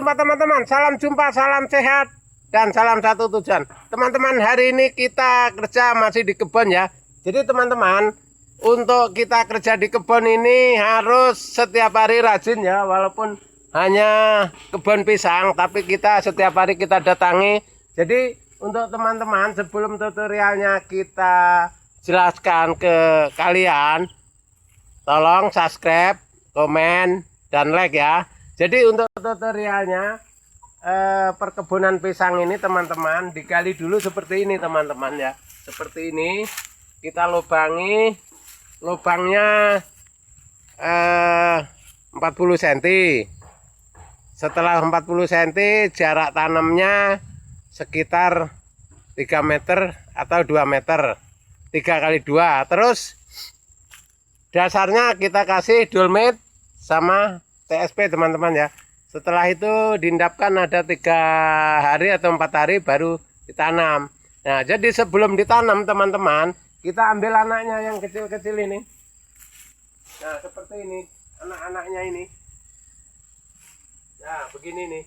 jumpa teman-teman. Salam jumpa, salam sehat, dan salam satu tujuan. Teman-teman, hari ini kita kerja masih di kebun ya. Jadi teman-teman, untuk kita kerja di kebun ini harus setiap hari rajin ya. Walaupun hanya kebun pisang, tapi kita setiap hari kita datangi. Jadi untuk teman-teman, sebelum tutorialnya kita jelaskan ke kalian, tolong subscribe, komen, dan like ya. Jadi untuk tutorialnya perkebunan pisang ini teman-teman digali dulu seperti ini teman-teman ya. Seperti ini kita lubangi, lubangnya 40 cm. Setelah 40 cm jarak tanamnya sekitar 3 meter atau 2 meter, 3 kali 2. Terus dasarnya kita kasih dolomit sama TSP teman-teman ya. Setelah itu diendapkan ada 3 hari atau 4 hari baru ditanam. Nah, jadi sebelum ditanam teman-teman, kita ambil anaknya yang kecil-kecil ini. Nah, seperti ini anak-anaknya ini. Nah, begini nih.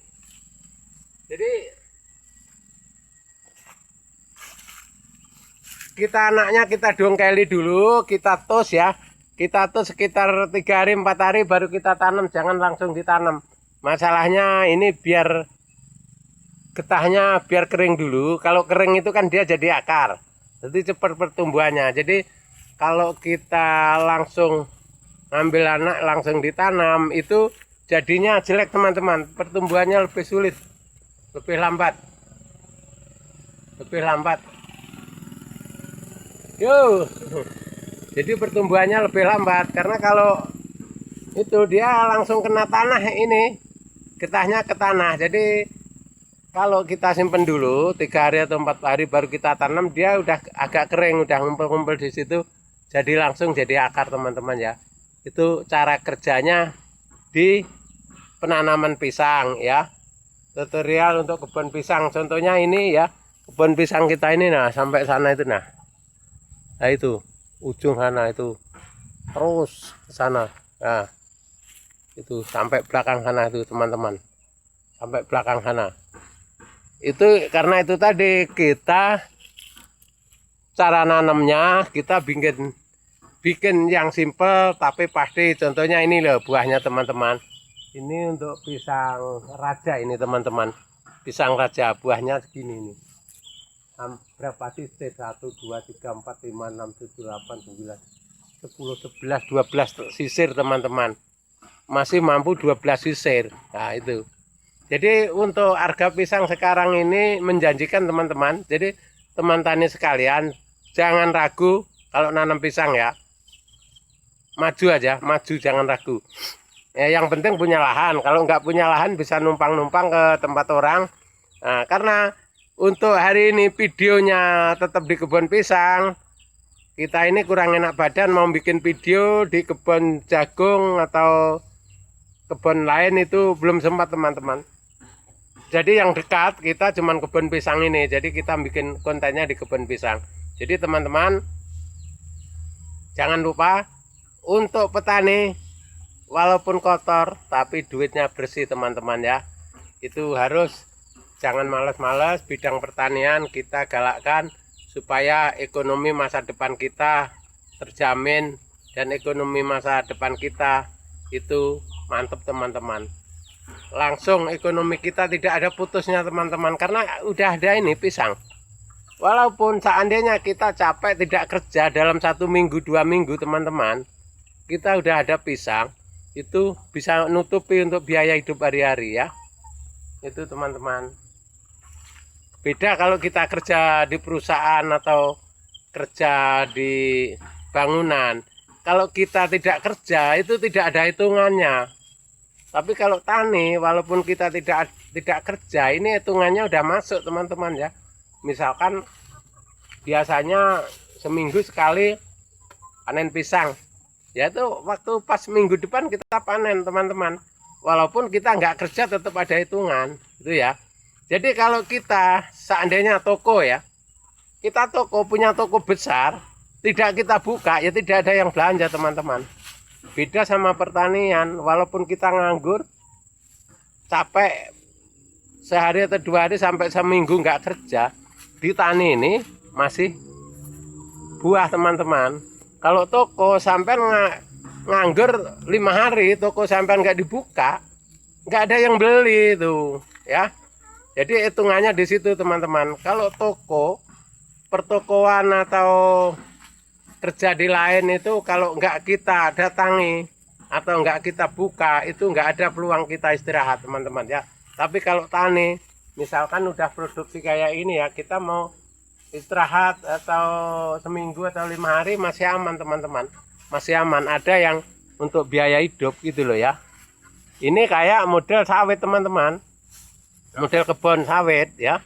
Jadi anaknya kita dongkeli dulu, kita tos ya. Kita tuh sekitar 3 hari 4 hari baru kita tanam, jangan langsung ditanam. Masalahnya ini biar getahnya biar kering dulu. Kalau kering itu kan dia jadi akar, jadi cepat pertumbuhannya. Jadi kalau kita langsung ambil anak langsung ditanam itu jadinya jelek teman-teman. Pertumbuhannya lebih sulit, lebih lambat. Yo. Jadi pertumbuhannya lebih lambat karena kalau itu dia langsung kena tanah ini, getahnya ke tanah. Jadi kalau kita simpen dulu 3 hari atau 4 hari baru kita tanam, dia udah agak kering, udah ngumpul-ngumpul di situ, jadi langsung jadi akar teman-teman ya. Itu cara kerjanya di penanaman pisang ya. Tutorial untuk kebun pisang, contohnya ini ya, kebun pisang kita ini. Nah, sampai sana itu nah itu ujung sana itu terus ke sana. Nah, itu sampai belakang sana itu teman-teman, sampai belakang sana. Itu karena itu tadi kita cara nanamnya kita bikin yang simple tapi pasti. Contohnya ini loh buahnya teman-teman. Ini untuk pisang raja ini teman-teman, pisang raja buahnya segini nih. Berapa sisir? 1, 2, 3, 4, 5, 6, 7, 8, 9, 10, 11, 12 sisir teman-teman. Masih mampu 12 sisir. Nah itu. Jadi untuk harga pisang sekarang ini menjanjikan teman-teman. Jadi teman tani sekalian jangan ragu kalau nanam pisang ya. Maju aja, maju, jangan ragu. Ya, yang penting punya lahan. Kalau nggak punya lahan bisa numpang-numpang ke tempat orang. Nah, karena untuk hari ini videonya tetap di kebun pisang. Kita ini kurang enak badan mau bikin video di kebun jagung atau kebun lain itu belum sempat teman-teman. Jadi yang dekat kita cuman kebun pisang ini. Jadi kita bikin kontennya di kebun pisang. Jadi teman-teman jangan lupa untuk petani walaupun kotor tapi duitnya bersih teman-teman ya. Itu harus. Jangan malas-malas, bidang pertanian kita galakkan supaya ekonomi masa depan kita terjamin dan ekonomi masa depan kita itu mantap teman-teman. Langsung ekonomi kita tidak ada putusnya teman-teman karena udah ada ini pisang. Walaupun seandainya kita capek tidak kerja dalam 1 minggu 2 minggu teman-teman, kita udah ada pisang, itu bisa nutupi untuk biaya hidup hari-hari ya. Itu teman-teman. Beda kalau kita kerja di perusahaan atau kerja di bangunan. Kalau kita tidak kerja itu tidak ada hitungannya. Tapi kalau tani walaupun kita tidak kerja ini hitungannya udah masuk teman-teman ya. Misalkan biasanya seminggu sekali panen pisang. Ya itu waktu pas minggu depan kita panen teman-teman. Walaupun kita nggak kerja tetap ada hitungan itu ya. Jadi kalau kita seandainya toko ya, kita toko punya toko besar, tidak kita buka ya tidak ada yang belanja teman-teman. Beda sama pertanian, walaupun kita nganggur, capek sehari atau 2 hari sampai seminggu nggak kerja di tani ini masih buah teman-teman. Kalau toko sampai nganggur 5 hari, toko sampai nggak dibuka, nggak ada yang beli itu ya. Jadi hitungannya di situ teman-teman. Kalau toko, pertokoan atau terjadi lain itu kalau nggak kita datangi atau nggak kita buka, itu nggak ada peluang kita istirahat teman-teman ya. Tapi kalau tani misalkan udah produksi kayak ini ya, kita mau istirahat atau seminggu atau 5 hari masih aman teman-teman, masih aman. Ada yang untuk biaya hidup gitu loh ya. Ini kayak model sawit teman-teman, model kebun sawit ya.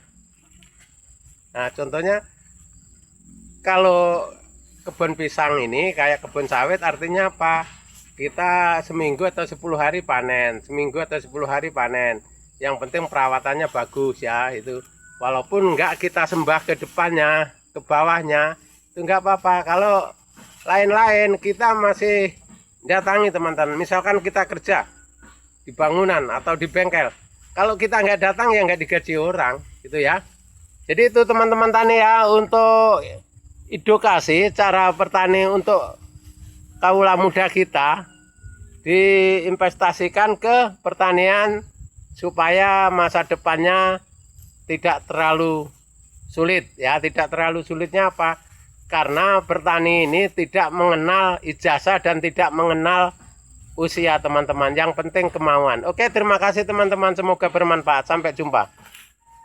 Nah contohnya kalau kebun pisang ini kayak kebun sawit, artinya apa? Kita seminggu atau 10 hari panen, seminggu atau 10 hari panen. Yang penting perawatannya bagus ya itu. Walaupun enggak kita sembah ke depannya, ke bawahnya, itu enggak apa-apa. Kalau lain-lain kita masih datangi teman-teman. Misalkan kita kerja di bangunan atau di bengkel, kalau kita nggak datang ya nggak digaji orang gitu ya. Jadi itu teman-teman tani ya, untuk edukasi cara bertani untuk kaula muda kita, diinvestasikan ke pertanian supaya masa depannya tidak terlalu sulit ya. Tidak terlalu sulitnya apa? Karena bertani ini tidak mengenal ijazah dan tidak mengenal usia teman-teman. Yang penting kemauan. Oke, terima kasih teman-teman, semoga bermanfaat. Sampai jumpa.